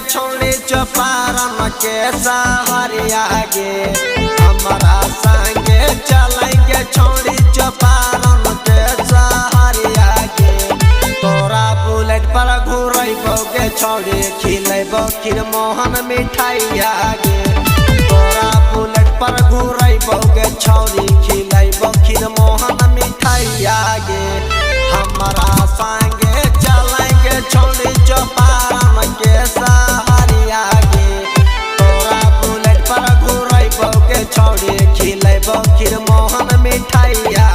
छोड़ी चपारन के सहरिया गे हमारा संगे चलेंगे छोड़ी चपारन के सहरिया गे तोरा बुलेट पर घूरबोगे छोड़ी खिलेबो खीर मोहन मिठाइया गे तोरा बुलेट पर घूरबोगे छोड़ी खिलेबो खीर मोहन मिठाइया गे हमारा संगे चलेंगे छोड़ी चपारन के सहरिया गे तोरा बुलेट पर घूरबोगे छोड़ी खिलेबो खीर मोहन मिठाइया